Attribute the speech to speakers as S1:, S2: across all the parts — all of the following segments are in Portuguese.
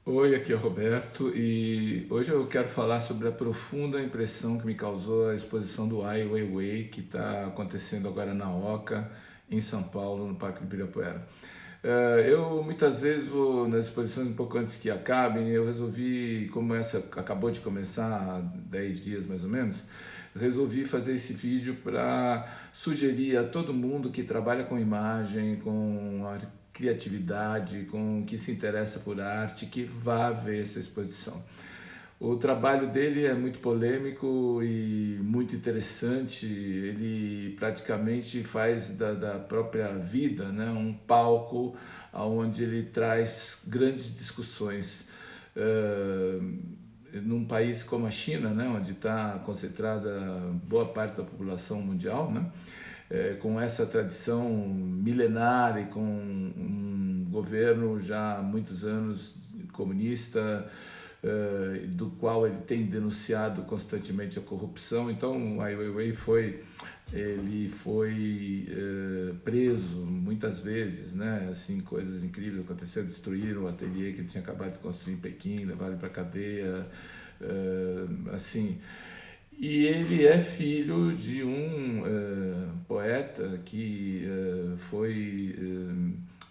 S1: Oi, aqui é o Roberto e hoje eu quero falar sobre a profunda impressão que me causou a exposição do Ai Weiwei que está acontecendo agora na Oca, em São Paulo, no Parque do Ibirapuera. Eu muitas vezes vou nas exposições um pouco antes que acabem. Eu resolvi, como essa acabou de começar há 10 dias mais ou menos, resolvi fazer esse vídeo para sugerir a todo mundo que trabalha com imagem, com criatividade, com que se interessa por arte, que vá ver essa exposição. O trabalho dele é muito polêmico e muito interessante. Ele praticamente faz da própria vida, né, um palco onde ele traz grandes discussões. Num país como a China, né, onde está concentrada boa parte da população mundial, né, com essa tradição milenar e com um governo já há muitos anos comunista, do qual ele tem denunciado constantemente a corrupção. Então, Ai Weiwei ele foi preso muitas vezes, né? Assim, coisas incríveis aconteceram, destruíram o ateliê que ele tinha acabado de construir em Pequim, levaram ele para a cadeia, assim. E ele é filho de um poeta que foi,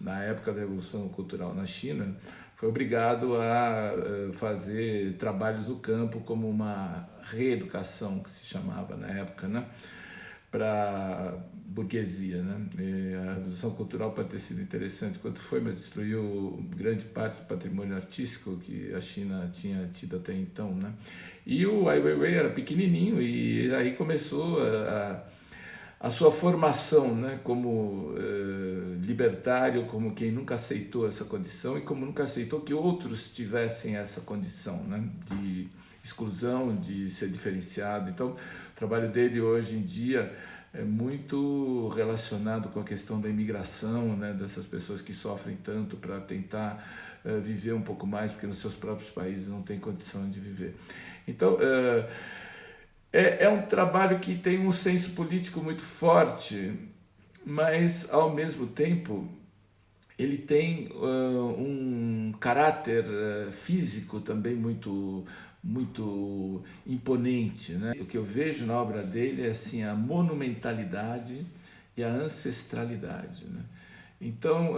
S1: na época da Revolução Cultural na China, foi obrigado a fazer trabalhos no campo como uma reeducação, que se chamava na época, né? Para burguesia, né? E a Revolução Cultural pode ter sido interessante quanto foi, mas destruiu grande parte do patrimônio artístico que a China tinha tido até então, né? E o Ai Weiwei era pequenininho e aí começou a sua formação, né, como libertário, como quem nunca aceitou essa condição e como nunca aceitou que outros tivessem essa condição, né, de exclusão, de ser diferenciado. Então, o trabalho dele hoje em dia é muito relacionado com a questão da imigração, né, dessas pessoas que sofrem tanto para tentar viver um pouco mais, porque nos seus próprios países não tem condição de viver. Então, é um trabalho que tem um senso político muito forte, mas ao mesmo tempo ele tem um caráter físico também muito imponente, né? O que eu vejo na obra dele é assim a monumentalidade e a ancestralidade, né? Então,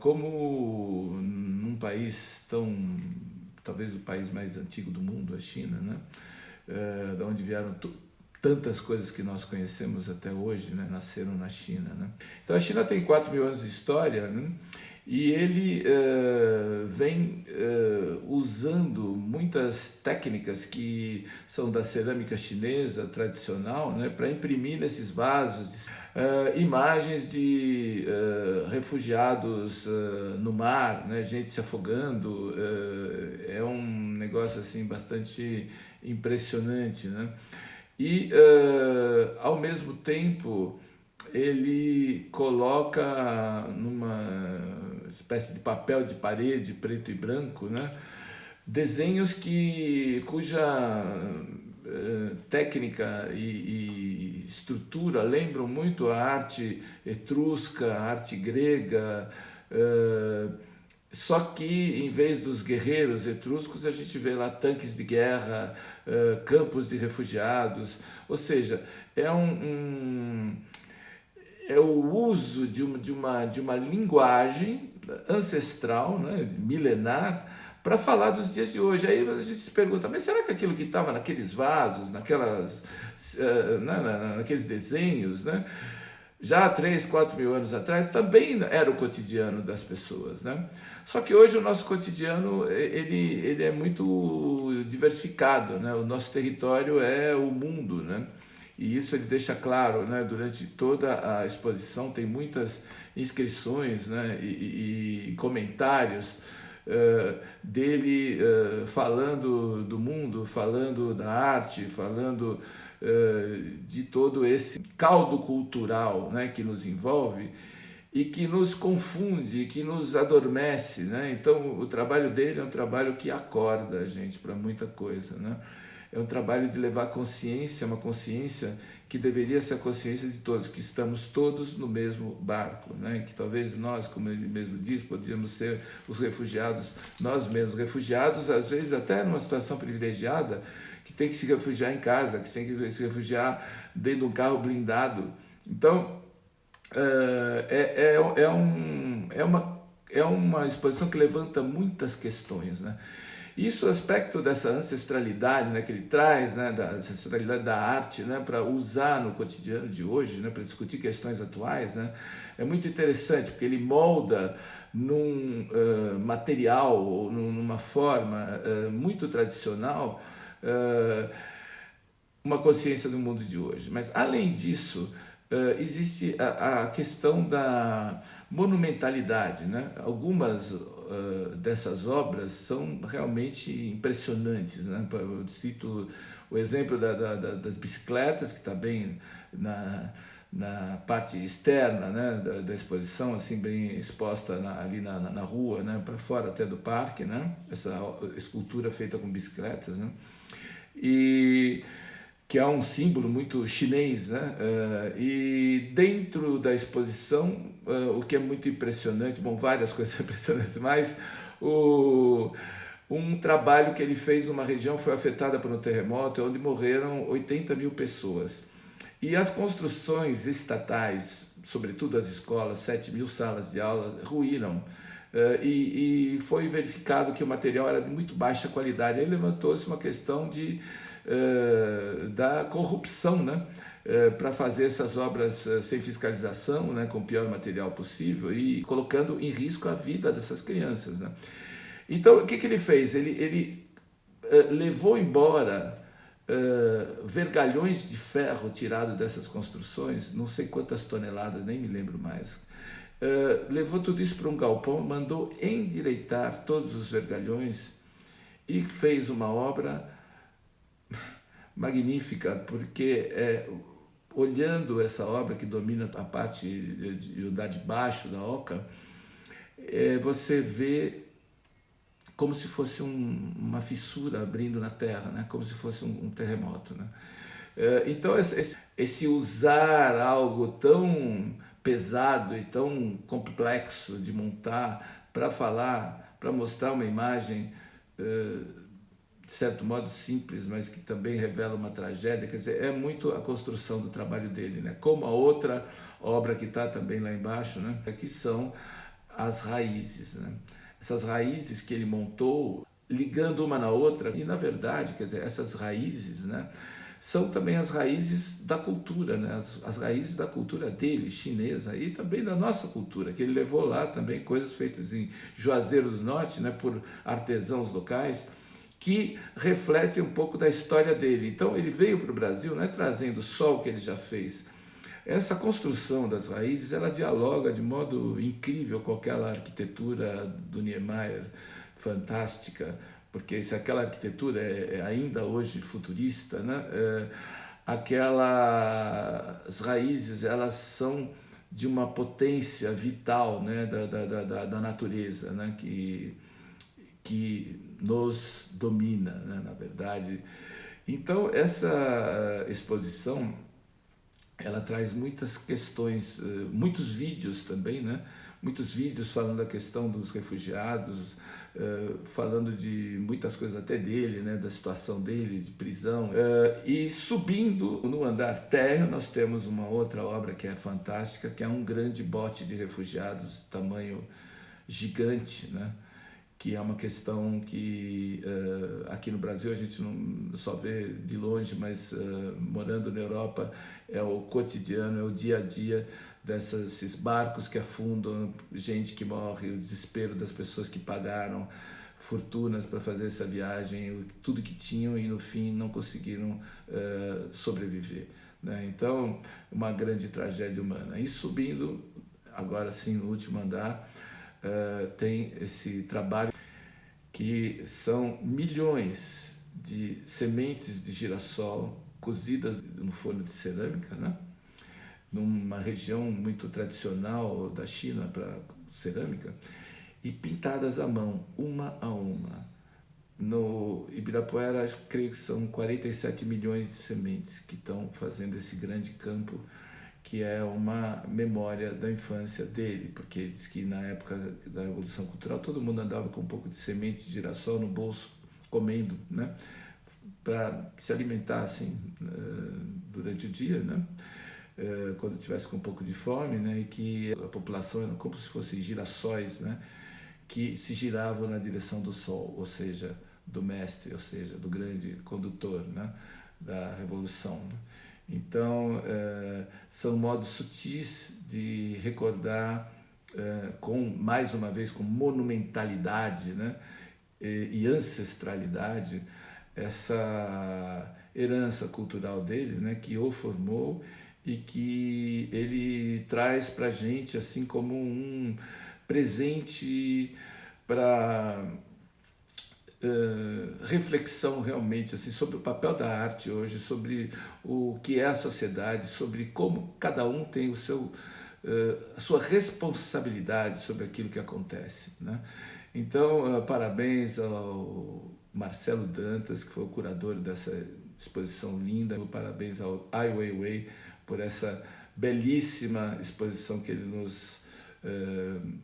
S1: como num país tão, talvez o país mais antigo do mundo, a China, né? Da onde vieram tantas coisas que nós conhecemos até hoje, né, nasceram na China, né? Então a China tem 4 mil anos de história, né? E ele vem usando muitas técnicas que são da cerâmica chinesa tradicional, né, para imprimir nesses vasos imagens de refugiados no mar, né, gente se afogando. É um negócio assim bastante impressionante, né? E ao mesmo tempo ele coloca numa espécie de papel de parede preto e branco, né, desenhos cuja técnica e estrutura lembram muito a arte etrusca, a arte grega, só que em vez dos guerreiros etruscos a gente vê lá tanques de guerra, campos de refugiados, ou seja, é o uso de uma linguagem ancestral, né, milenar, para falar dos dias de hoje. Aí a gente se pergunta, mas será que aquilo que estava naqueles vasos, naqueles desenhos, né, já há 3, 4 mil anos atrás, também era o cotidiano das pessoas, né? Só que hoje o nosso cotidiano ele é muito diversificado, né? O nosso território é o mundo, né? E isso ele deixa claro, né? Durante toda a exposição tem muitas inscrições, né? E comentários dele falando do mundo, falando da arte, falando de todo esse caldo cultural, né, que nos envolve e que nos confunde, que nos adormece, né? Então o trabalho dele é um trabalho que acorda a gente para muita coisa, né? é um trabalho de levar consciência, uma consciência que deveria ser a consciência de todos, que estamos todos no mesmo barco, né? Que talvez nós, como ele mesmo diz, podíamos ser os refugiados, nós mesmos, refugiados às vezes até numa situação privilegiada, que tem que se refugiar em casa, que tem que se refugiar dentro de um carro blindado. Então, é uma exposição que levanta muitas questões, né? Isso, o aspecto dessa ancestralidade, né, que ele traz, né, da ancestralidade da arte, né, para usar no cotidiano de hoje, né, para discutir questões atuais, né, é muito interessante, porque ele molda num material, ou numa forma muito tradicional, uma consciência do mundo de hoje. Mas, além disso, existe a questão da monumentalidade, né? Algumas dessas obras são realmente impressionantes, né? Eu cito o exemplo das bicicletas, que está bem na parte externa, né, da exposição, assim, bem exposta ali na rua, né, para fora até do parque, né? Essa escultura feita com bicicletas, né? E que é um símbolo muito chinês, né? E dentro da exposição, o que é muito impressionante, bom, várias coisas impressionantes, mas um trabalho que ele fez numa região que foi afetada por um terremoto, onde morreram 80 mil pessoas. E as construções estatais, sobretudo as escolas, 7 mil salas de aula, ruíram. E foi verificado que o material era de muito baixa qualidade. Aí levantou-se uma questão da corrupção, né? Para fazer essas obras sem fiscalização, né? Com o pior material possível e colocando em risco a vida dessas crianças, né? Então, o que ele fez? Ele levou embora vergalhões de ferro tirado dessas construções, não sei quantas toneladas, nem me lembro mais. Levou tudo isso para um galpão, mandou endireitar todos os vergalhões e fez uma obra magnífica, porque olhando essa obra que domina a parte de baixo da oca, você vê como se fosse uma fissura abrindo na terra, né? Como se fosse um terremoto, né? Então, esse usar algo tão pesado e tão complexo de montar para falar, para mostrar uma imagem de certo modo simples, mas que também revela uma tragédia, quer dizer, é muito a construção do trabalho dele, né? Como a outra obra que está também lá embaixo, né? Que são as raízes, né? Essas raízes que ele montou, ligando uma na outra, e na verdade, quer dizer, essas raízes, né, são também as raízes da cultura, né? As raízes da cultura dele, chinesa, e também da nossa cultura, que ele levou lá também coisas feitas em Juazeiro do Norte, né, por artesãos locais, que refletem um pouco da história dele. Então ele veio para o Brasil, não é trazendo só o que ele já fez. Essa construção das raízes, ela dialoga de modo incrível com aquela arquitetura do Niemeyer, fantástica, porque se aquela arquitetura é ainda hoje futurista, né? Aquelas raízes, elas são de uma potência vital, né? da natureza, né? que nos domina, né? Na verdade. Então, essa exposição, ela traz muitas questões, muitos vídeos também, né? Muitos vídeos falando da questão dos refugiados, falando de muitas coisas até dele, né? Da situação dele, de prisão. E subindo no andar térreo, nós temos uma outra obra que é fantástica, que é um grande bote de refugiados, tamanho gigante, né? Que é uma questão que aqui no Brasil a gente não só vê de longe, mas morando na Europa é o cotidiano, é o dia a dia desses barcos que afundam, gente que morre, o desespero das pessoas que pagaram fortunas para fazer essa viagem, tudo que tinham e no fim não conseguiram sobreviver, né? Então, uma grande tragédia humana. E subindo, agora sim, no último andar, tem esse trabalho que são milhões de sementes de girassol cozidas no forno de cerâmica, né? Numa região muito tradicional da China para cerâmica, e pintadas à mão, uma a uma. No Ibirapuera, creio que são 47 milhões de sementes que estão fazendo esse grande campo, que é uma memória da infância dele, porque diz que na época da Revolução Cultural todo mundo andava com um pouco de semente de girassol no bolso, comendo, né? Para se alimentar assim durante o dia, né? Quando tivesse com um pouco de fome, né? E que a população era como se fossem girassóis, né? Que se giravam na direção do sol, ou seja, do mestre, ou seja, do grande condutor, né? Da revolução, né? Então, são modos sutis de recordar, mais uma vez, com monumentalidade, né? E ancestralidade, essa herança cultural dele, né? Que o formou e que ele traz para a gente assim como um presente para reflexão realmente assim sobre o papel da arte hoje, sobre o que é a sociedade, sobre como cada um tem o seu a sua responsabilidade sobre aquilo que acontece, né? Então, parabéns ao Marcelo Dantas, que foi o curador dessa exposição linda, parabéns ao Ai Weiwei por essa belíssima exposição que ele nos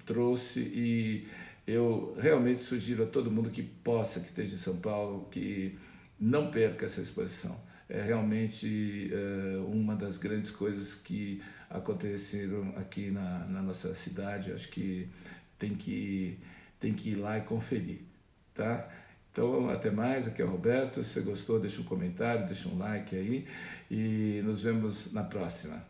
S1: trouxe, e eu realmente sugiro a todo mundo que possa, que esteja em São Paulo, que não perca essa exposição. É realmente uma das grandes coisas que aconteceram aqui na nossa cidade. Acho que tem que ir lá e conferir, tá? Então, até mais, aqui é o Roberto. Se você gostou, deixa um comentário, deixa um like aí e nos vemos na próxima.